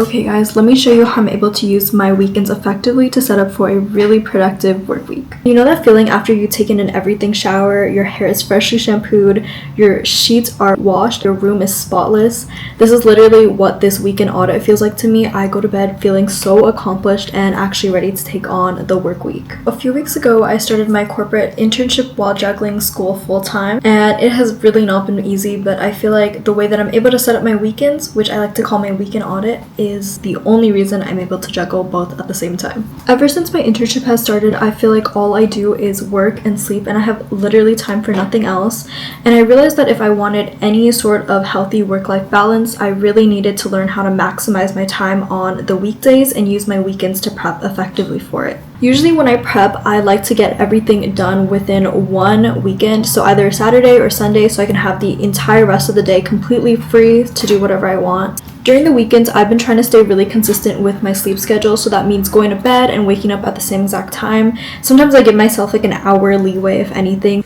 Okay guys, let me show you how I'm able to use my weekends effectively to set up for a really productive work week. You know that feeling after you've taken an everything shower, your hair is freshly shampooed, your sheets are washed, your room is spotless? This is literally what this weekend audit feels like to me. I go to bed feeling so accomplished and actually ready to take on the work week. A few weeks ago, I started my corporate internship while juggling school full-time, and it has really not been easy, but I feel like the way that I'm able to set up my weekends, which I like to call my weekend audit, is the only reason I'm able to juggle both at the same time. Ever since my internship has started, I feel like all I do is work and sleep, and I have literally time for nothing else. And I realized that if I wanted any sort of healthy work-life balance, I really needed to learn how to maximize my time on the weekdays and use my weekends to prep effectively for it. Usually when I prep, I like to get everything done within one weekend, so either Saturday or Sunday, so I can have the entire rest of the day completely free to do whatever I want. During the weekends, I've been trying to stay really consistent with my sleep schedule, so that means going to bed and waking up at the same exact time. Sometimes I give myself like an hour leeway, if anything.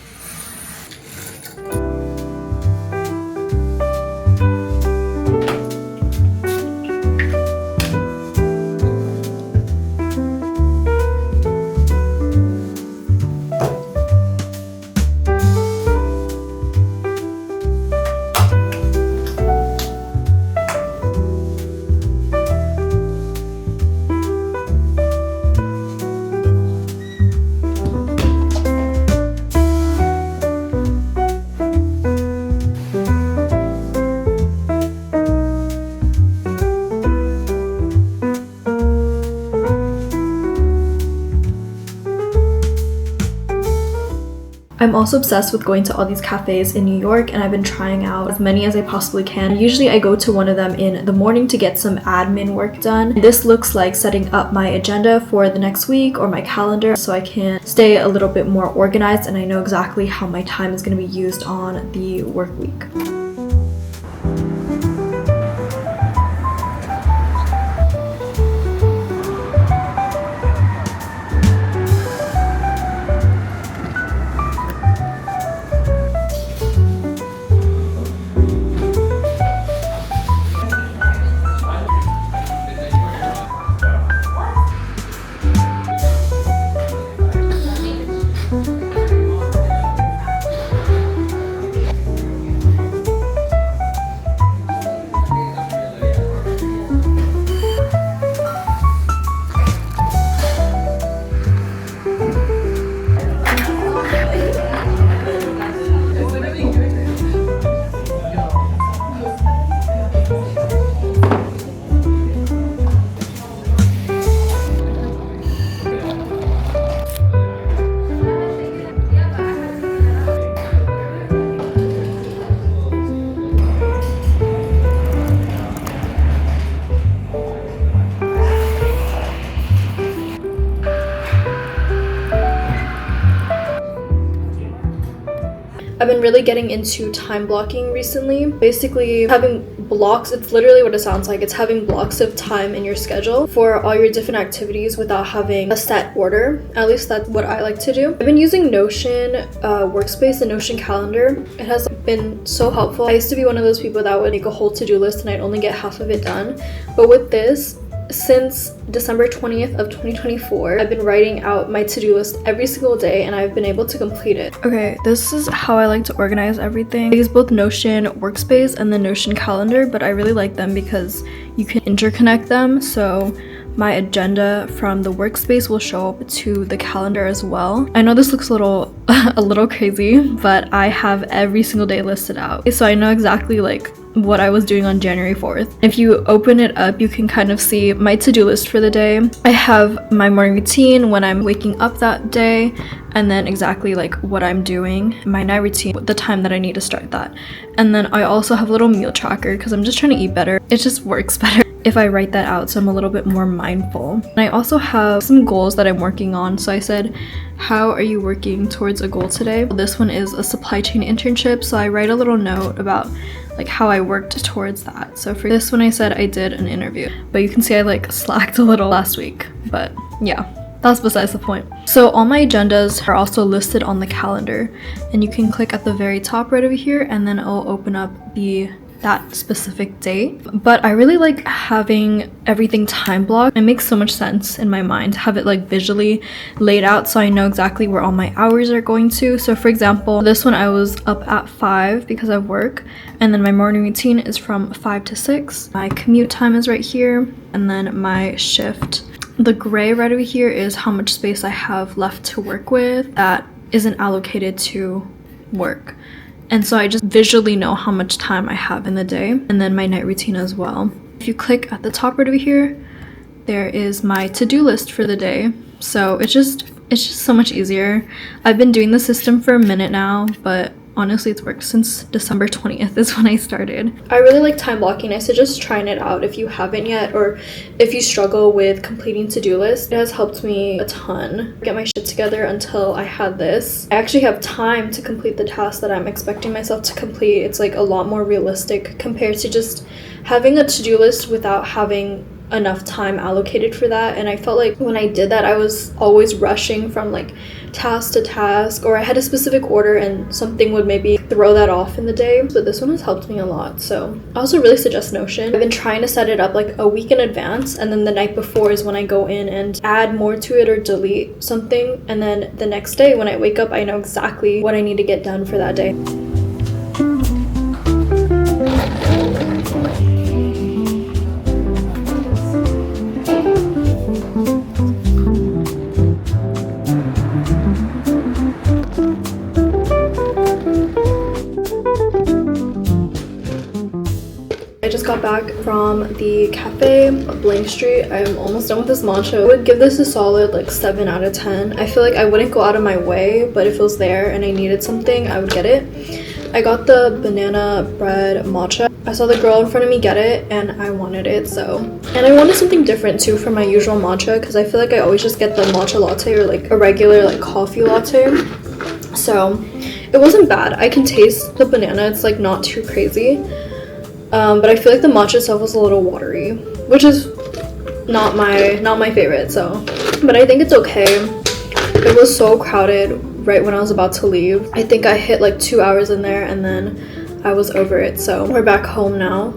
I'm also obsessed with going to all these cafes in New York, and I've been trying out as many as I possibly can. Usually I go to one of them in the morning to get some admin work done. This looks like setting up my agenda for the next week or my calendar so I can stay a little bit more organized and I know exactly how my time is going to be used on the work week. I've been really getting into time blocking recently. Basically having blocks, it's literally what it sounds like. It's having blocks of time in your schedule for all your different activities without having a set order. At least that's what I like to do. I've been using Notion workspace and Notion calendar. It has been so helpful. I used to be one of those people that would make a whole to-do list and I'd only get half of it done. But with this, since December 20th of 2024, I've been writing out my to-do list every single day and I've been able to complete it. Okay, this is how I like to organize everything. I use both Notion Workspace and the Notion Calendar, but I really like them because you can interconnect them. So my agenda from the workspace will show up to the calendar as well. I know this looks a little crazy, but I have every single day listed out. So I know exactly like what I was doing on January 4th. If you open it up, you can kind of see my to-do list for the day. I have my morning routine when I'm waking up that day, and then exactly like what I'm doing, my night routine, the time that I need to start that. And then I also have a little meal tracker because I'm just trying to eat better. It just works better if I write that out, so I'm a little bit more mindful. And I also have some goals that I'm working on. So I said, how are you working towards a goal today? This one is a supply chain internship, so I write a little note about like how I worked towards that. So for this one I said I did an interview, but you can see I like slacked a little last week, but yeah, that's besides the point. So all my agendas are also listed on the calendar, and you can click at the very top right over here and then it'll open up the that specific date. But I really like having everything time blocked. It makes so much sense in my mind to have it like visually laid out so I know exactly where all my hours are going to. So for example, this one I was up at 5 because of work, and then my morning routine is from 5 to 6. My commute time is right here, and then my shift. The gray right over here is how much space I have left to work with that isn't allocated to work. And so I just visually know how much time I have in the day, and then my night routine as well. If you click at the top right over here, there is my to-do list for the day. So it's just so much easier. I've been doing the system for a minute now, but honestly it's worked since December 20th is when I started. I really like time blocking. I suggest trying it out if you haven't yet, or if you struggle with completing to-do lists. It has helped me a ton get my shit together until I had this. I actually have time to complete the tasks that I'm expecting myself to complete. It's like a lot more realistic compared to just having a to-do list without having enough time allocated for that. And I felt like when I did that, I was always rushing from like task to task, or I had a specific order and something would maybe throw that off in the day. But this one has helped me a lot. So I also really suggest Notion. I've been trying to set it up like a week in advance, and then the night before is when I go in and add more to it or delete something, and then the next day when I wake up I know exactly what I need to get done for that day. I just got back from the cafe, Blank Street. I'm almost done with this matcha. I would give this a solid like 7 out of 10. I feel like I wouldn't go out of my way, but if it was there and I needed something, I would get it. I got the banana bread matcha. I saw the girl in front of me get it and I wanted it, so. And I wanted something different too from my usual matcha, because I feel like I always just get the matcha latte or like a regular like coffee latte. So it wasn't bad. I can taste the banana. It's like not too crazy. But I feel like the matcha itself was a little watery, which is not my favorite, so. But I think it's okay. It was so crowded right when I was about to leave. I think I hit like 2 hours in there and then I was over it, so we're back home now.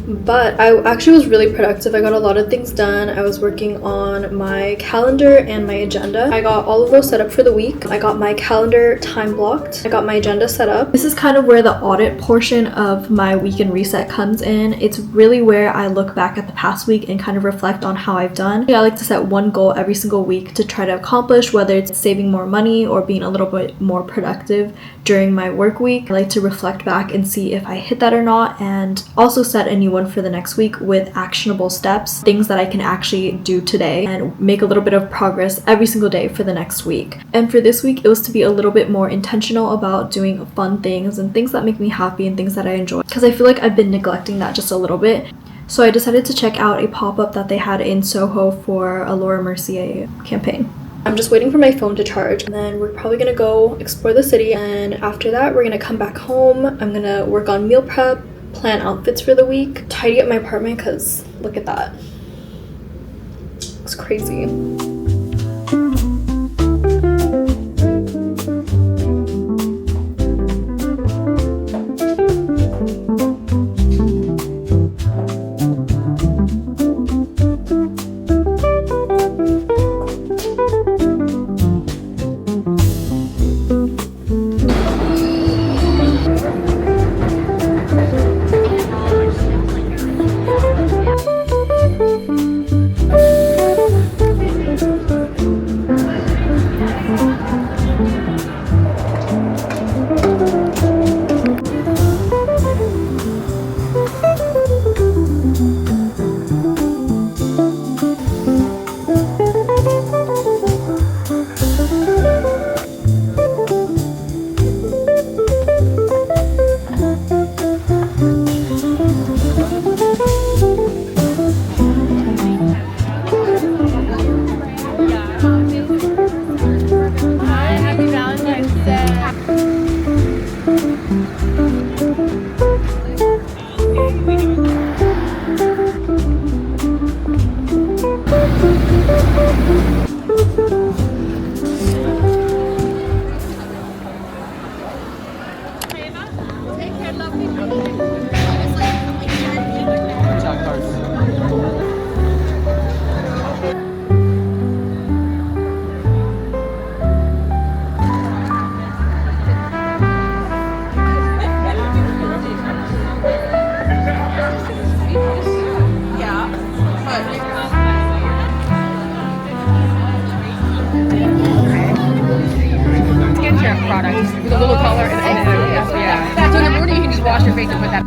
But I actually was really productive. I got a lot of things done. I was working on my calendar and my agenda. I got all of those set up for the week. I got my calendar time blocked. I got my agenda set up. This is kind of where the audit portion of my weekend reset comes in. It's really where I look back at the past week and kind of reflect on how I've done. I like to set one goal every single week to try to accomplish, whether it's saving more money or being a little bit more productive during my work week. I like to reflect back and see if I hit that or not, and also set a new one for the next week with actionable steps, things that I can actually do today, and make a little bit of progress every single day for the next week. And for this week, it was to be a little bit more intentional about doing fun things and things that make me happy and things that I enjoy, because I feel like I've been neglecting that just a little bit. So I decided to check out a pop-up that they had in Soho for a Laura Mercier campaign. I'm just waiting for my phone to charge, and then we're probably gonna go explore the city, and after that we're gonna come back home. I'm gonna work on meal prep, plan outfits for the week, tidy up my apartment, because look at that, it's crazy. product with a little color and yeah. So in the morning you can just wash your face and put that.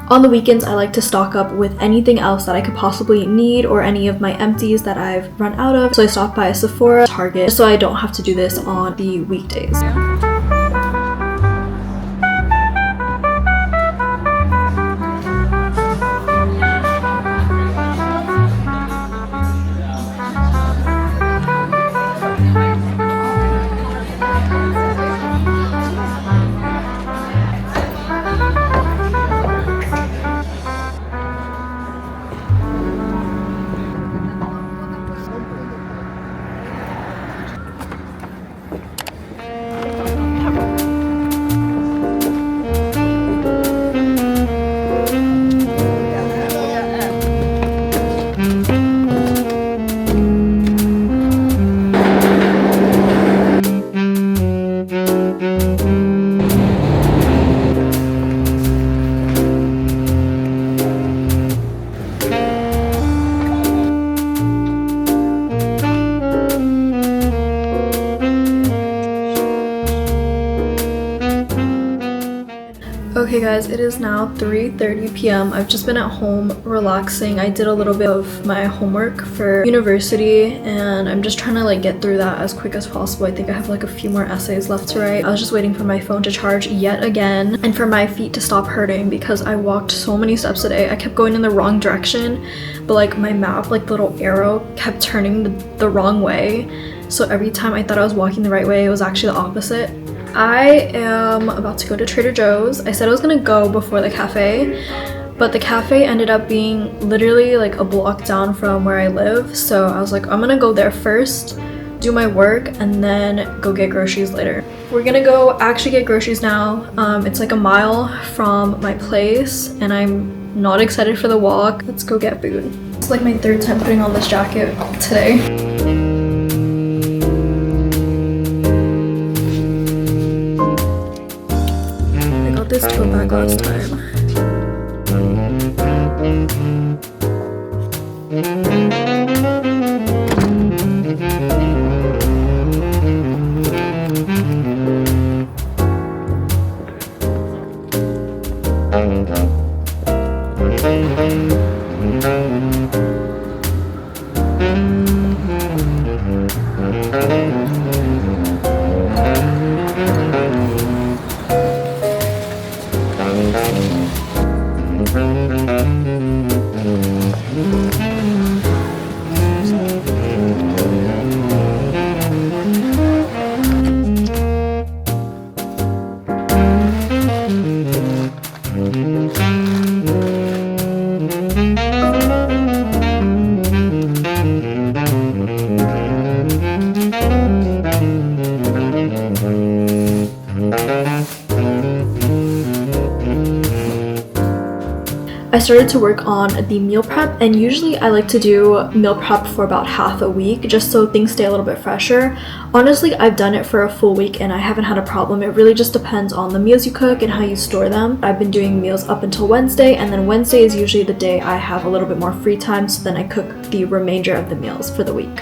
On the weekends, I like to stock up with anything else that I could possibly need or any of my empties that I've run out of. So I stop by a Sephora, Target, so I don't have to do this on the weekdays. Okay guys, it is now 3:30 p.m. I've just been at home relaxing. I did a little bit of my homework for university and I'm just trying to like get through that as quick as possible. I think I have like a few more essays left to write. I was just waiting for my phone to charge yet again and for my feet to stop hurting because I walked so many steps today. I kept going in the wrong direction, but like my map, like the little arrow kept turning the wrong way. So every time I thought I was walking the right way, it was actually the opposite. I am about to go to Trader Joe's. I said I was gonna go before the cafe, but the cafe ended up being literally like a block down from where I live. So I was like, I'm gonna go there first, do my work, and then go get groceries later. We're gonna go actually get groceries now. It's like a mile from my place and I'm not excited for the walk. Let's go get food. It's like my third time putting on this jacket today. This tote bag last time. I started to work on the meal prep, and usually I like to do meal prep for about half a week just so things stay a little bit fresher. Honestly, I've done it for a full week and I haven't had a problem. It really just depends on the meals you cook and how you store them. I've been doing meals up until Wednesday, and then Wednesday is usually the day I have a little bit more free time, so then I cook the remainder of the meals for the week.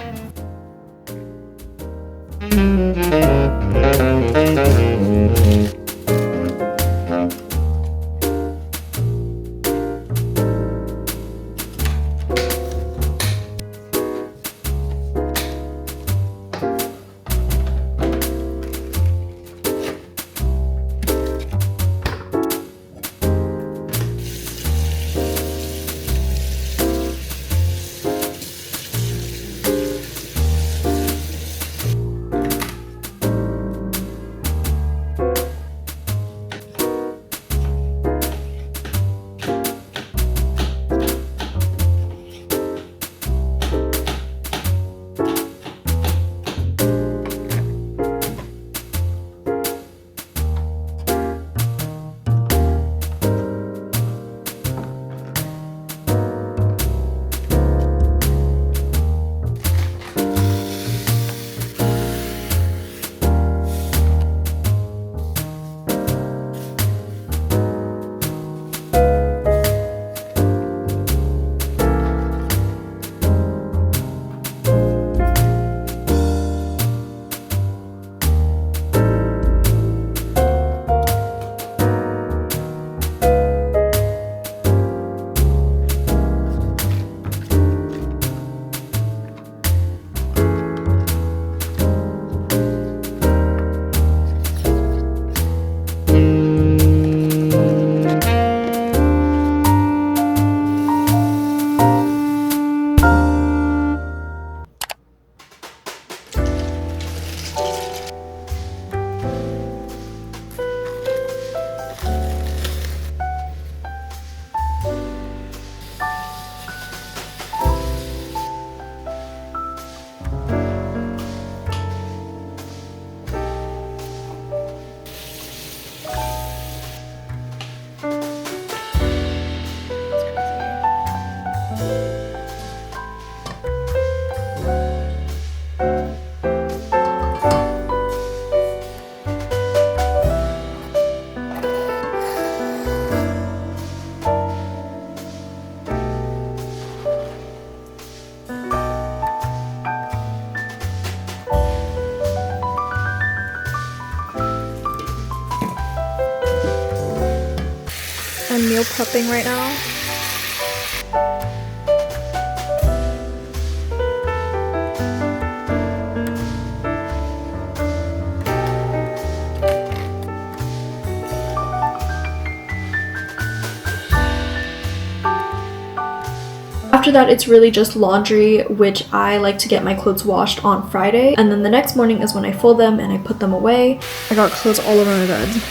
I'm meal prepping right now. After that, it's really just laundry, which I like to get my clothes washed on Friday, and then the next morning is when I fold them and I put them away. I got clothes all over my bed.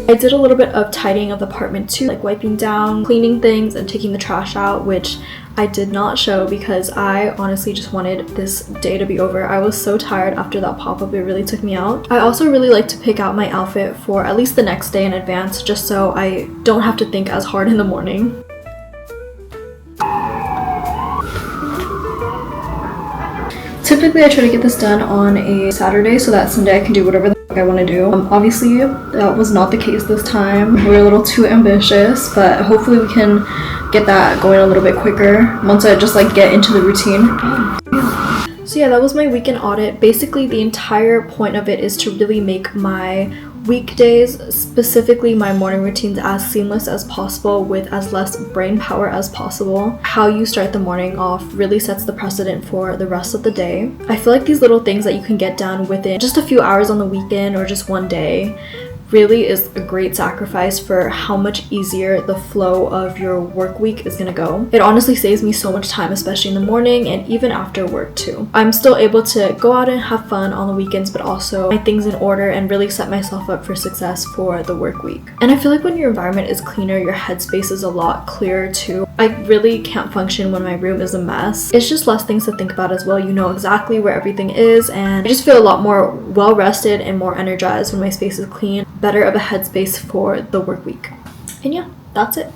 I did a little bit of tidying of the apartment too, like wiping down, cleaning things, and taking the trash out, which I did not show because I honestly just wanted this day to be over. I was so tired after that pop-up, it really took me out. I also really like to pick out my outfit for at least the next day in advance, just so I don't have to think as hard in the morning. Typically I try to get this done on a Saturday so that Sunday I can do whatever the fuck I want to do. Obviously that was not the case this time. We're a little too ambitious, but hopefully we can get that going a little bit quicker once I just like get into the routine. So yeah, that was my weekend audit. Basically the entire point of it is to really make my weekdays, specifically my morning routines, as seamless as possible with as less brain power as possible. How you start the morning off really sets the precedent for the rest of the day. I feel like these little things that you can get done within just a few hours on the weekend or just one day really is a great sacrifice for how much easier the flow of your work week is gonna go. It honestly saves me so much time, especially in the morning and even after work too. I'm still able to go out and have fun on the weekends, but also make things in order and really set myself up for success for the work week. And I feel like when your environment is cleaner, your headspace is a lot clearer too. I really can't function when my room is a mess. It's just less things to think about as well. You know exactly where everything is, and I just feel a lot more well rested and more energized when my space is clean. Better of a headspace for the work week. And yeah, that's it.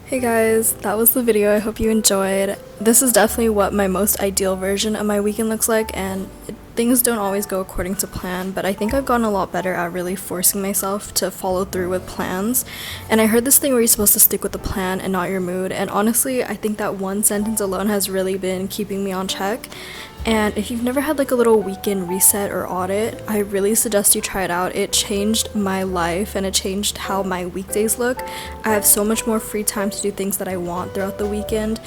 Hey guys, that was the video. I hope you enjoyed. This is definitely what my most ideal version of my weekend looks like, and things don't always go according to plan, but I think I've gotten a lot better at really forcing myself to follow through with plans. And I heard this thing where you're supposed to stick with the plan and not your mood, and honestly I think that one sentence alone has really been keeping me on check. And if you've never had like a little weekend reset or audit, I really suggest you try it out. It changed my life and it changed how my weekdays look. I have so much more free time to do things that I want throughout the weekend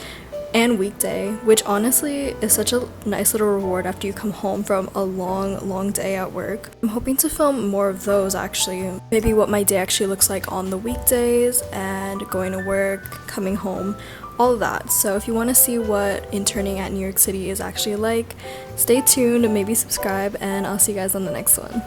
and weekday, which honestly is such a nice little reward after you come home from a long day at work. I'm hoping to film more of those actually. Maybe what my day actually looks like on the weekdays and going to work, coming home, all of that. So if you want to see what interning at New York City is actually like, stay tuned, maybe subscribe, and I'll see you guys on the next one.